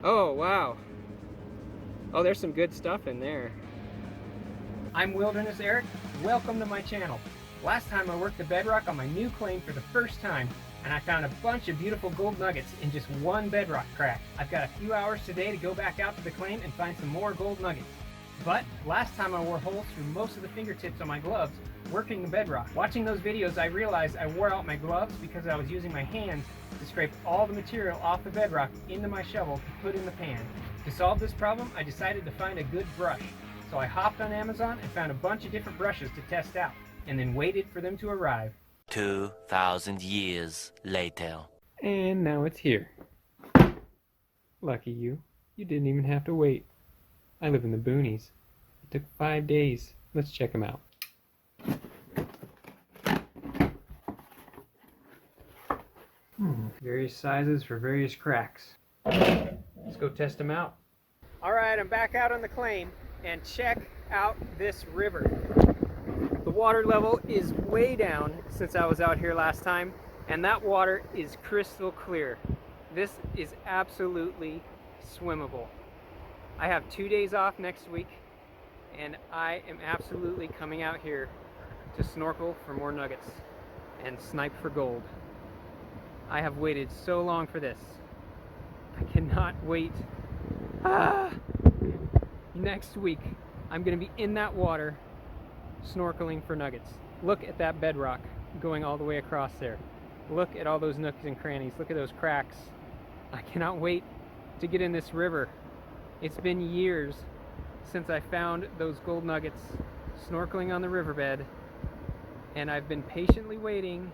Oh, wow. Oh, there's some good stuff in there. I'm Wilderness Eric. Welcome to my channel. Last time I worked the bedrock on my new claim for the first time, and I found a bunch of beautiful gold nuggets in just one bedrock crack. I've got a few hours today to go back out to the claim and find some more gold nuggets. But last time I wore holes through most of the fingertips on my gloves working the bedrock. Watching those videos, I realized I wore out my gloves because I was using my hands to scrape all the material off the bedrock into my shovel to put in the pan. To solve this problem, I decided to find a good brush. So I hopped on Amazon and found a bunch of different brushes to test out, and then waited for them to arrive. 2,000 years later. And now it's here. Lucky you. You didn't even have to wait. I live in the boonies. It took 5 days. Let's check them out. Various sizes for various cracks. Let's go test them out. Alright, I'm back out on the claim, and check out this river. The water level is way down since I was out here last time, and that water is crystal clear. This is absolutely swimmable. I have 2 days off next week, and I am absolutely coming out here to snorkel for more nuggets and snipe for gold. I have waited so long for this. I cannot wait. Next week, I'm going to be in that water snorkeling for nuggets. Look at that bedrock going all the way across there. Look at all those nooks and crannies. Look at those cracks. I cannot wait to get in this river. It's been years since I found those gold nuggets snorkeling on the riverbed, and I've been patiently waiting,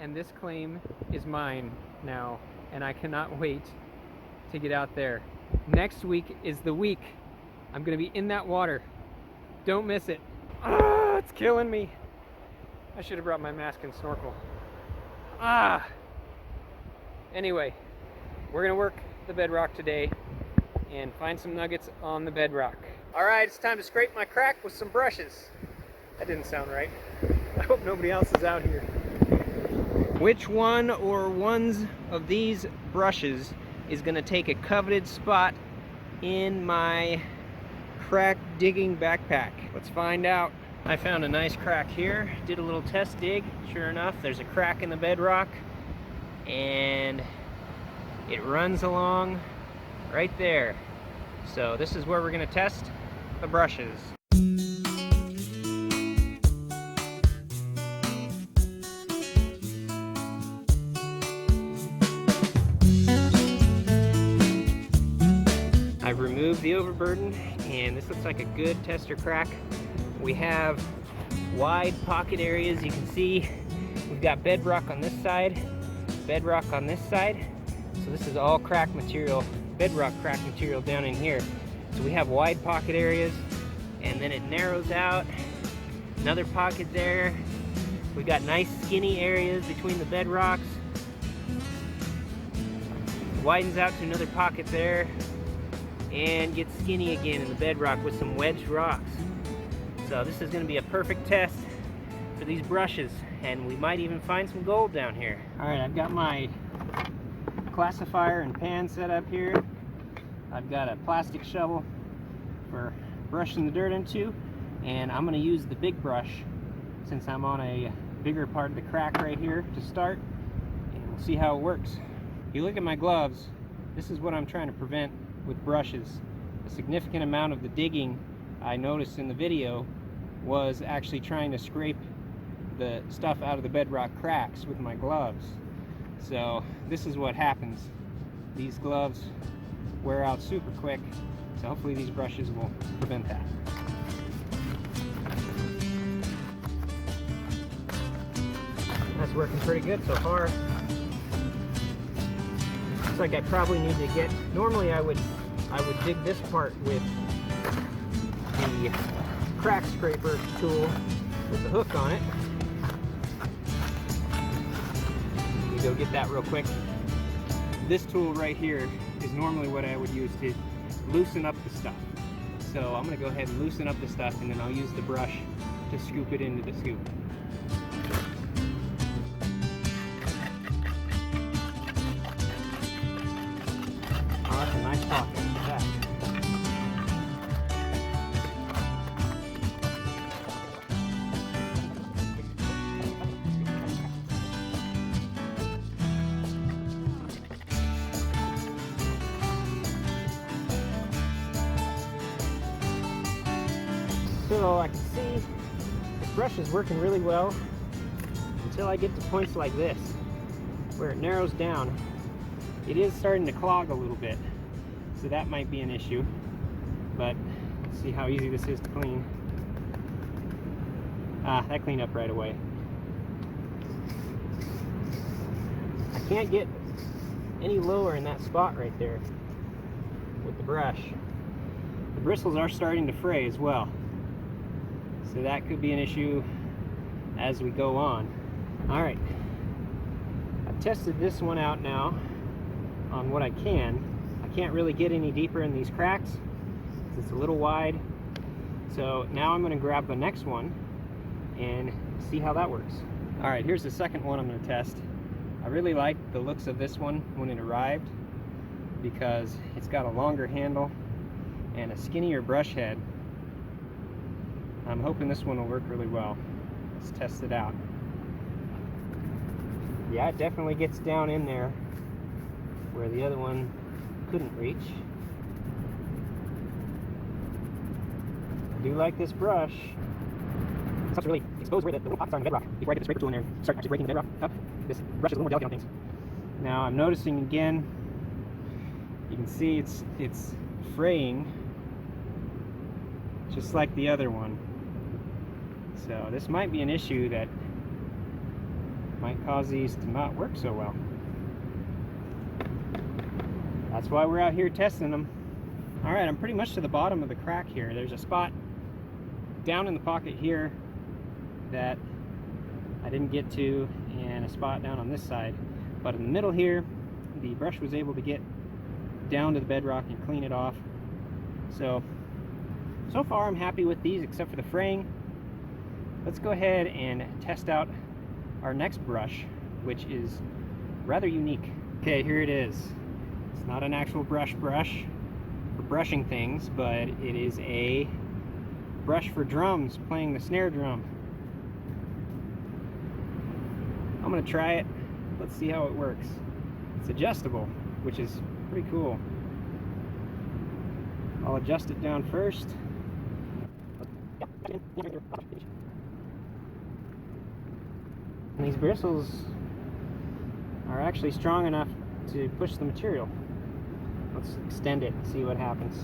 and this claim is mine now, and I cannot wait to get out there. Next week is the week I'm going to be in that water. Don't miss it. It's killing me. I should have brought my mask and snorkel. Anyway, we're going to work the bedrock today and find some nuggets on the bedrock. Alright, it's time to scrape my crack with some brushes. That didn't sound right. I hope nobody else is out here. Which one or ones of these brushes is going to take a coveted spot in my crack digging backpack? Let's find out. I found a nice crack here, did a little test dig. Sure enough, there's a crack in the bedrock, and it runs along right there. So this is where we're going to test the brushes. I've removed the overburden, and this looks like a good tester crack. We have wide pocket areas. You can see we've got bedrock on this side, bedrock on this side. So this is all crack material, bedrock crack material down in here. So we have wide pocket areas, and then it narrows out. Another pocket there. We've got nice skinny areas between the bedrocks. Widens out to another pocket there, and gets skinny again in the bedrock with some wedged rocks. So this is going to be a perfect test for these brushes, and we might even find some gold down here. Alright, I've got my classifier and pan set up here. I've got a plastic shovel for brushing the dirt into, and I'm going to use the big brush since I'm on a bigger part of the crack right here to start, and we'll see how it works. If you look at my gloves, this is what I'm trying to prevent with brushes. A significant amount of the digging I noticed in the video was actually trying to scrape the stuff out of the bedrock cracks with my gloves. So this is what happens. These gloves wear out super quick, so hopefully these brushes will prevent that. That's working pretty good so far. Looks like I probably need to get, normally I would dig this part with the crack scraper tool with the hook on it. Let me go get that real quick. This tool right here is normally what I would use to loosen up the stuff. So I'm going to go ahead and loosen up the stuff, and then I'll use the brush to scoop it into the scoop. Oh, that's a nice pocket like that. So I can see the brush is working really well until I get to points like this, where it narrows down. It is starting to clog a little bit, so that might be an issue, but see how easy this is to clean. That cleaned up right away. I can't get any lower in that spot right there with the brush. The bristles are starting to fray as well, so that could be an issue as we go on. Alright, I've tested this one out now on what I can. I can't really get any deeper in these cracks. It's a little wide. So now I'm going to grab the next one and see how that works. Alright, here's the second one I'm going to test. I really liked the looks of this one when it arrived because it's got a longer handle and a skinnier brush head. I'm hoping this one will work really well. Let's test it out. Yeah, it definitely gets down in there where the other one couldn't reach. I do like this brush. It's supposed to really expose where the little pockets are in the bedrock before I get the scraper tool in there and start actually breaking the bedrock up. This brush is a little more delicate on things. Now I'm noticing again, you can see it's fraying just like the other one. So this might be an issue that might cause these to not work so well. That's why we're out here testing them. Alright, I'm pretty much to the bottom of the crack here. There's a spot down in the pocket here that I didn't get to, and a spot down on this side. But in the middle here, the brush was able to get down to the bedrock and clean it off. So far I'm happy with these except for the fraying. Let's go ahead and test out our next brush, which is rather unique. Okay, here it is. It's not an actual brush for brushing things, but it is a brush for drums, playing the snare drum. I'm gonna try it. Let's see how it works. It's adjustable, which is pretty cool. I'll adjust it down first. And these bristles are actually strong enough to push the material. Let's extend it and see what happens.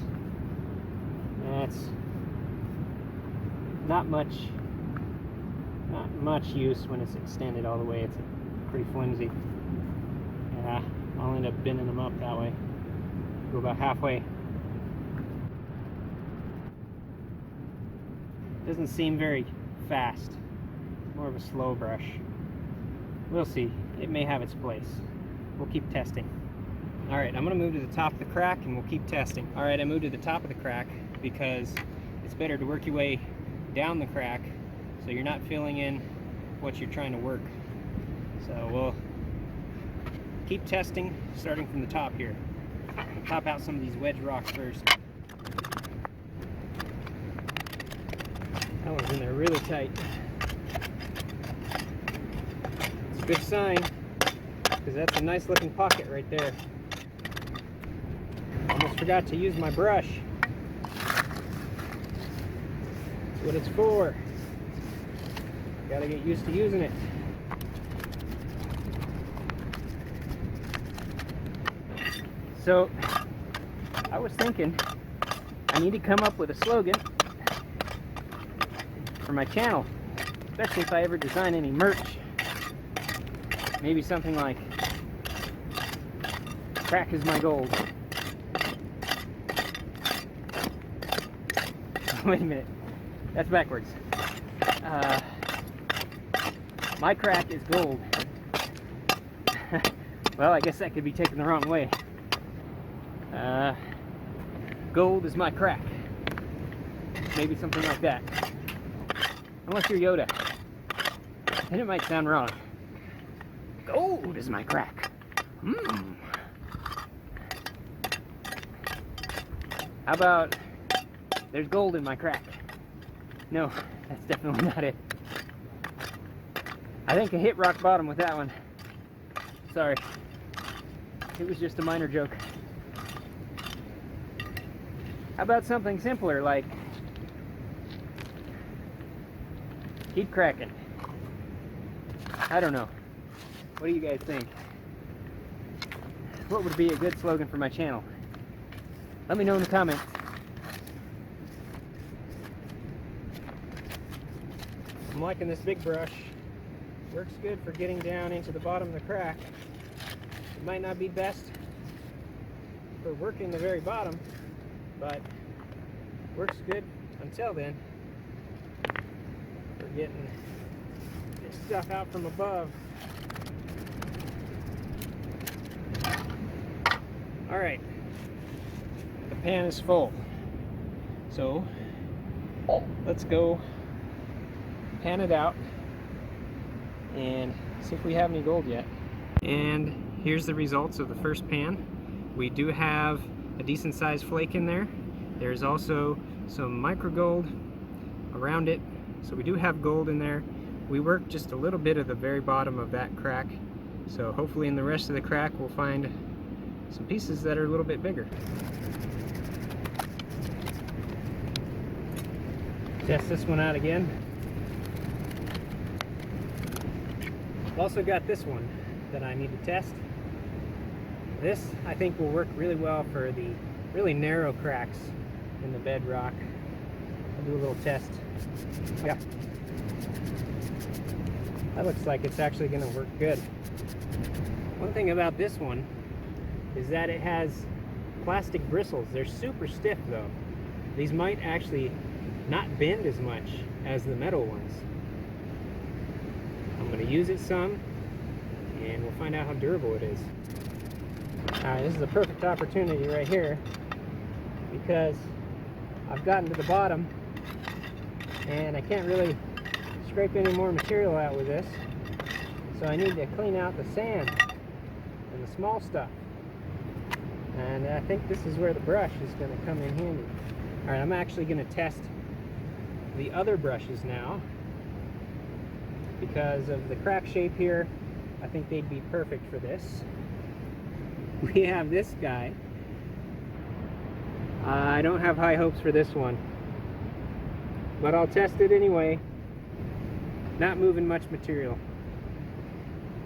That's not much use when it's extended all the way. It's pretty flimsy. Yeah, I'll end up bending them up that way. Go about halfway. Doesn't seem very fast. More of a slow brush. We'll see. It may have its place. We'll keep testing. Alright, I'm going to move to the top of the crack and we'll keep testing. Alright, I moved to the top of the crack because it's better to work your way down the crack so you're not filling in what you're trying to work. So we'll keep testing, starting from the top here. We'll top out some of these wedge rocks first. That one's in there really tight. It's a good sign, because that's a nice looking pocket right there. Almost forgot to use my brush. That's what it's for. Gotta get used to using it. So, I was thinking I need to come up with a slogan for my channel, especially if I ever design any merch. Maybe something like, "Crack is my gold." Wait a minute, that's backwards. My crack is gold. Well, I guess that could be taken the wrong way. Gold is my crack. Maybe something like that. Unless you're Yoda, then it might sound wrong. Gold is my crack. How about there's gold in my crack? No, that's definitely not it. I think I hit rock bottom with that one. Sorry. It was just a minor joke. How about something simpler like keep cracking? I don't know. What do you guys think? What would be a good slogan for my channel? Let me know in the comments. I'm liking this big brush. Works good for getting down into the bottom of the crack. It might not be best for working the very bottom, but works good until then for getting this stuff out from above. Alright, the pan is full, so let's go pan it out and see if we have any gold yet. And here's the results of the first pan. We do have a decent sized flake in there. There's also some micro gold around it, so we do have gold in there. We worked just a little bit of the very bottom of that crack, so hopefully in the rest of the crack we'll find some pieces that are a little bit bigger. Test this one out again. I've also got this one that I need to test. This I think will work really well for the really narrow cracks in the bedrock. I'll do a little test. Yeah. That looks like it's actually going to work good. One thing about this one is that it has plastic bristles. They're super stiff though. These might actually not bend as much as the metal ones. I'm going to use it some and we'll find out how durable it is. Alright, this is a perfect opportunity right here because I've gotten to the bottom and I can't really scrape any more material out with this, so I need to clean out the sand and the small stuff. And I think this is where the brush is going to come in handy. Alright, I'm actually going to test the other brushes now. Because of the crack shape here, I think they'd be perfect for this. We have this guy. I don't have high hopes for this one, but I'll test it anyway. Not moving much material.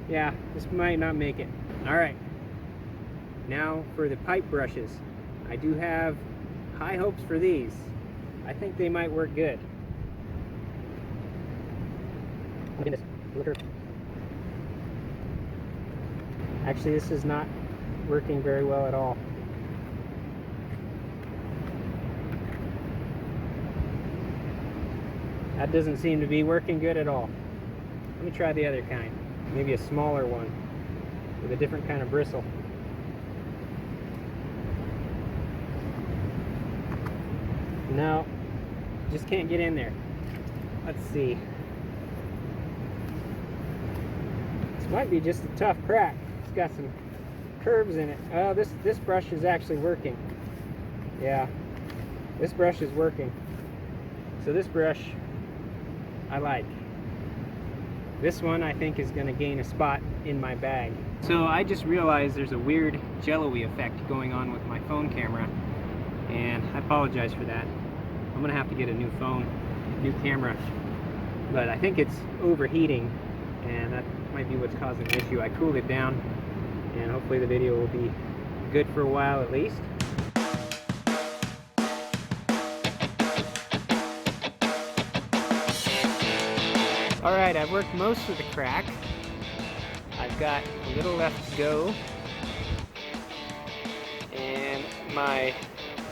Yeah, this might not make it. Alright. Now for the pipe brushes. I do have high hopes for these. I think they might work good. Look at this. Look at her. Actually, this is not working very well at all. That doesn't seem to be working good at all. Let me try the other kind. Maybe a smaller one with a different kind of bristle. No, just can't get in there. Let's see. This might be just a tough crack. It's got some curves in it. Oh, this brush is actually working. Yeah, this brush is working. So this brush I like. This one I think is going to gain a spot in my bag. So I just realized there's a weird jello-y effect going on with my phone camera, and I apologize for that. I'm going to have to get a new phone, new camera, but I think it's overheating, and that might be what's causing the issue. I cooled it down, and hopefully the video will be good for a while at least. Alright, I've worked most of the crack. I've got a little left to go. And my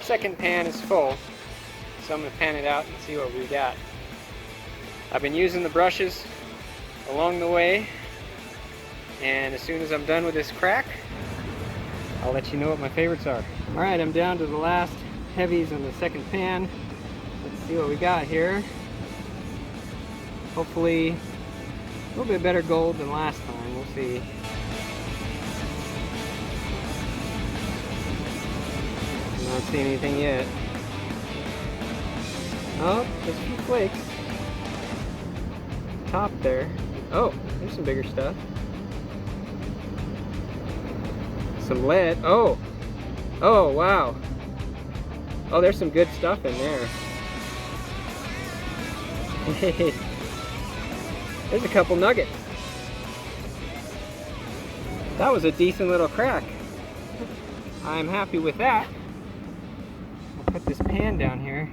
second pan is full. So I'm going to pan it out and see what we got. I've been using the brushes along the way. And as soon as I'm done with this crack, I'll let you know what my favorites are. Alright, I'm down to the last heavies in the second pan. Let's see what we got here. Hopefully a little bit better gold than last time. We'll see. see anything yet. Oh, there's a few flakes. Top there. Oh, there's some bigger stuff. Some lead. Oh! Oh, wow. Oh, there's some good stuff in there. Hey, there's a couple nuggets. That was a decent little crack. I'm happy with that. I'll put this pan down here.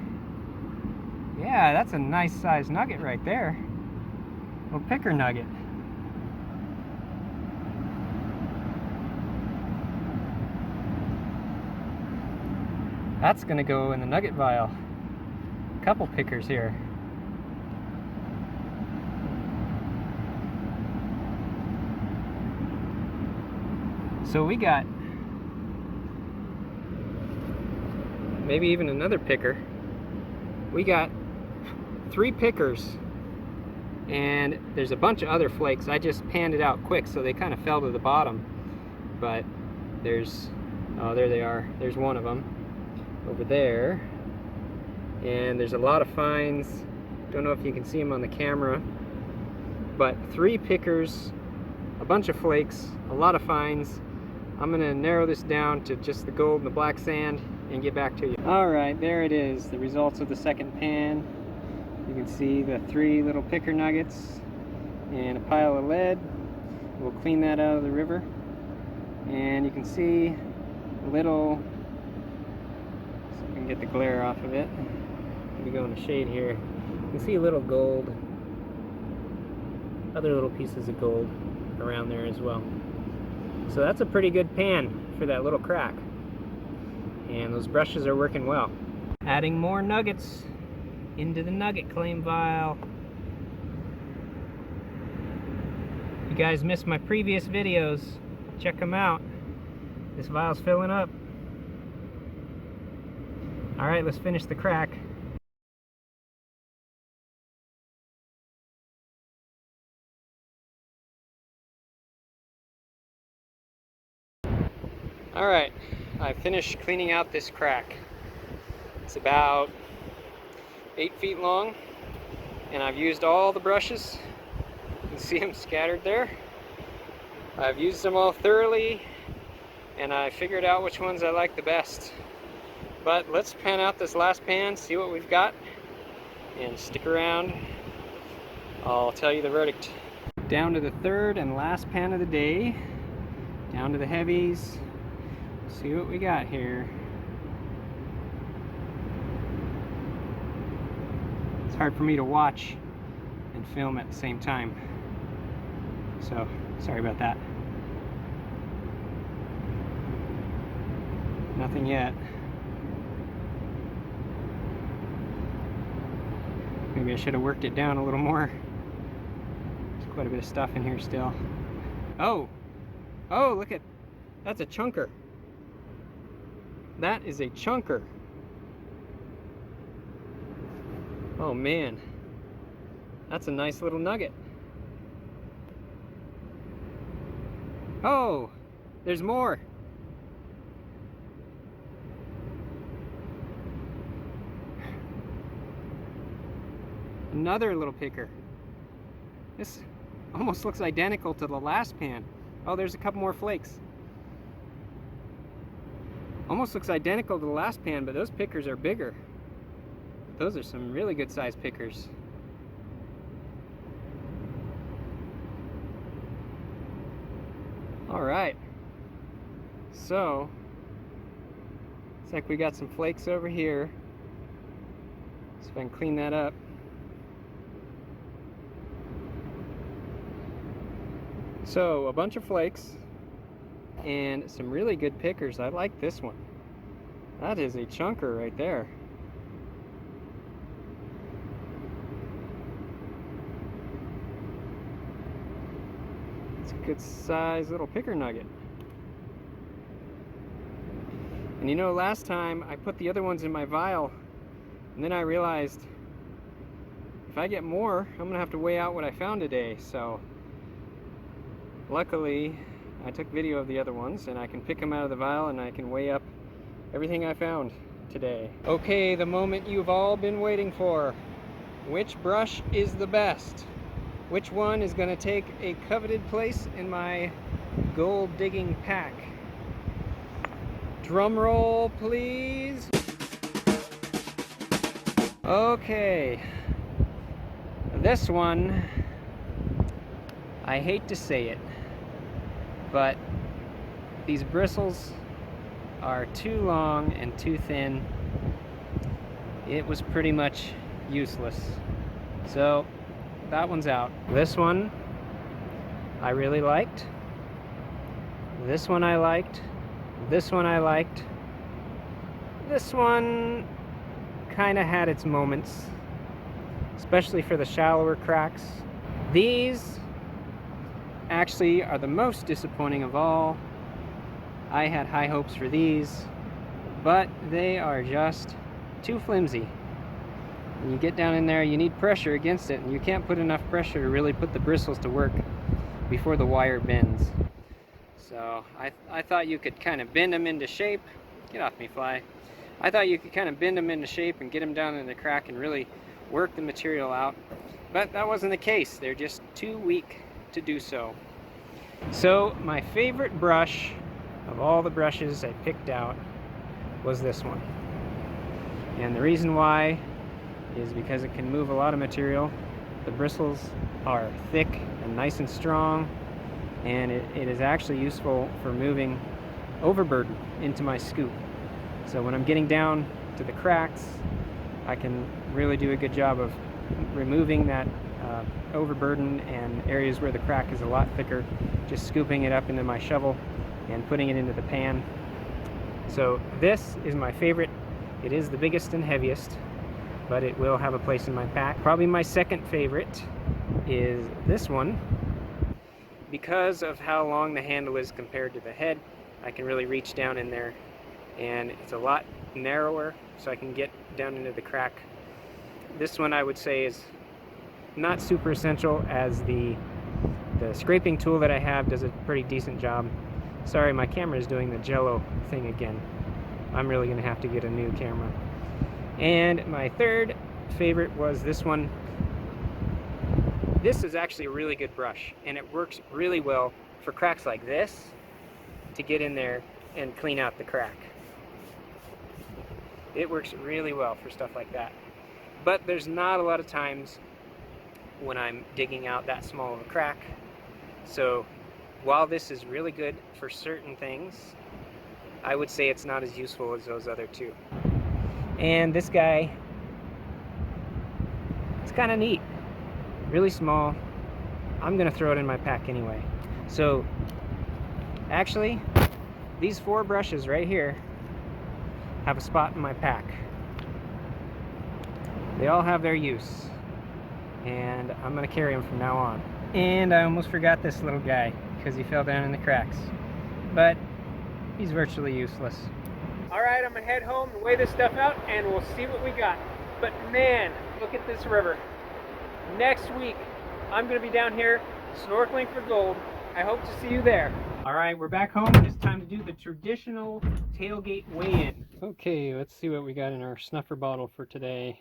Yeah, that's a nice sized nugget right there. A little picker nugget. That's gonna go in the nugget vial. A couple pickers here. So we got maybe even another picker. We got 3 pickers, and there's a bunch of other flakes. I just panned it out quick, so they kind of fell to the bottom. But there's, oh, there they are. There's one of them over there, and there's a lot of fines. Don't know if you can see them on the camera, but 3 pickers, a bunch of flakes, a lot of fines. I'm gonna narrow this down to just the gold and the black sand and get back to you. All right, there it is, the results of the second pan. You can see the 3 little picker nuggets and a pile of lead. We'll clean that out of the river, and you can see a little, so we can get the glare off of it. Let me go in the shade here. You can see a little gold, other little pieces of gold around there as well. So that's a pretty good pan for that little crack. And those brushes are working well. Adding more nuggets into the nugget claim vial. If you guys missed my previous videos, check them out. This vial's filling up. Alright, let's finish the crack. Alright, I finished cleaning out this crack. It's about 8 feet long, and I've used all the brushes. You can see them scattered there. I've used them all thoroughly, and I figured out which ones I like the best. But let's pan out this last pan, see what we've got, and stick around. I'll tell you the verdict. Down to the third and last pan of the day. Down to the heavies. See what we got here. It's hard for me to watch and film at the same time, so sorry about that. Nothing yet. Maybe I should have worked it down a little more. There's quite a bit of stuff in here still. Oh! Oh, look at, that's a chunker. That is a chunker. Oh man, that's a nice little nugget. Oh, there's more. Another little picker. This almost looks identical to the last pan. Oh, there's a couple more flakes. Almost looks identical to the last pan, but those pickers are bigger. Those are some really good sized pickers. All right. So, looks like we got some flakes over here. So if I can clean that up. So, a bunch of flakes and some really good pickers. I like this one. That is a chunker right there. It's a good size little picker nugget. And you know, last time I put the other ones in my vial, and then I realized if I get more, I'm gonna have to weigh out what I found today. So luckily I took video of the other ones, and I can pick them out of the vial and I can weigh up everything I found. today. Okay, the moment you've all been waiting for. Which brush is the best? Which one is going to take a coveted place in my gold digging pack? Drum roll, please. Okay. This one, I hate to say it, but these bristles are too long and too thin. It was pretty much useless. So that one's out. This one I really liked. This one I liked. This one I liked. This one kind of had its moments, especially for the shallower cracks. These actually are the most disappointing of all. I had high hopes for these, but they are just too flimsy. When you get down in there, you need pressure against it, and you can't put enough pressure to really put the bristles to work before the wire bends. So I thought you could kind of bend them into shape. Get off me, fly. I thought you could kind of bend them into shape and get them down in the crack and really work the material out. But that wasn't the case. They're just too weak to do so. So my favorite brush of all the brushes I picked out was this one. And the reason why is because it can move a lot of material. The bristles are thick and nice and strong, and it is actually useful for moving overburden into my scoop. So when I'm getting down to the cracks, I can really do a good job of removing that overburden and areas where the crack is a lot thicker, just scooping it up into my shovel and putting it into the pan. So this is my favorite. It is the biggest and heaviest, but it will have a place in my pack. Probably my second favorite is this one. Because of how long the handle is compared to the head, I can really reach down in there, and it's a lot narrower, so I can get down into the crack. This one I would say is not super essential, as the scraping tool that I have does a pretty decent job. Sorry, my camera is doing the jello thing again. I'm really gonna have to get a new camera. And my third favorite was this one. This is actually a really good brush, and it works really well for cracks like this to get in there and clean out the crack. It works really well for stuff like that. But there's not a lot of times when I'm digging out that small of a crack. So while this is really good for certain things, I would say it's not as useful as those other two. And this guy, it's kind of neat. Really small. I'm gonna throw it in my pack anyway. So actually, these 4 brushes right here have a spot in my pack. They all have their use, and I'm gonna carry them from now on. And I almost forgot this little guy because he fell down in the cracks, but he's virtually useless. All right, I'm gonna head home and weigh this stuff out, and we'll see what we got. But man, look at this river. Next week, I'm gonna be down here snorkeling for gold. I hope to see you there. All right, we're back home. It's time to do the traditional tailgate weigh-in. Okay, let's see what we got in our snuffer bottle for today.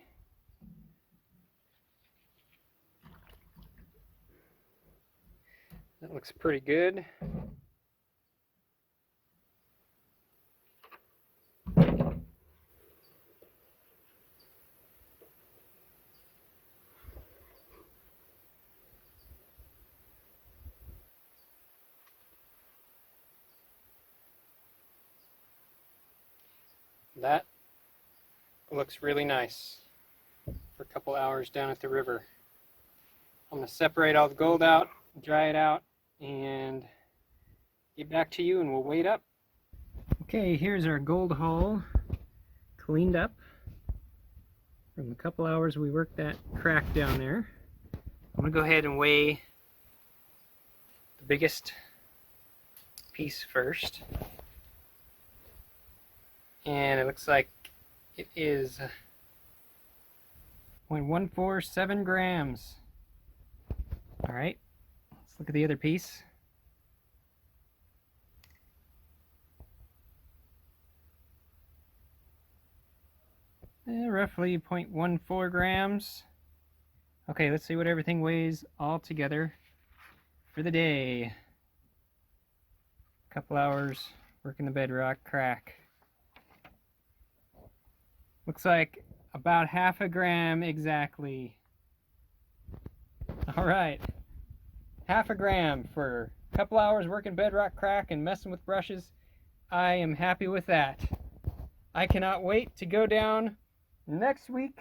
That looks pretty good. That looks really nice for a couple hours down at the river. I'm going to separate all the gold out, dry it out, and get back to you, and we'll weigh it up. Okay, here's our gold haul cleaned up from a couple hours we worked that crack down there. I'm going to go ahead and weigh the biggest piece first. And it looks like it is 0.147 grams. All right, let's look at the other piece. Roughly 0.14 grams. Okay, let's see what everything weighs all together for the day. Couple hours working the bedrock crack. Looks like about 0.5 gram exactly. All right, 0.5 gram for a couple hours working bedrock crack and messing with brushes. I am happy with that. I cannot wait to go down next week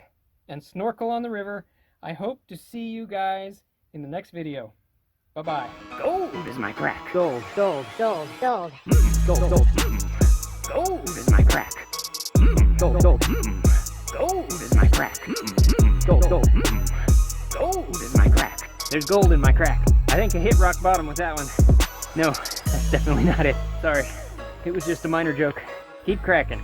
and snorkel on the river. I hope to see you guys in the next video. Bye-bye. Gold is my crack. Gold, gold, gold, gold. Gold, gold. Gold is my crack. Gold, gold. Gold is my crack. Gold, gold. Gold is my crack. There's gold in my crack. I think I hit rock bottom with that one. No, that's definitely not it. Sorry. It was just a minor joke. Keep cracking.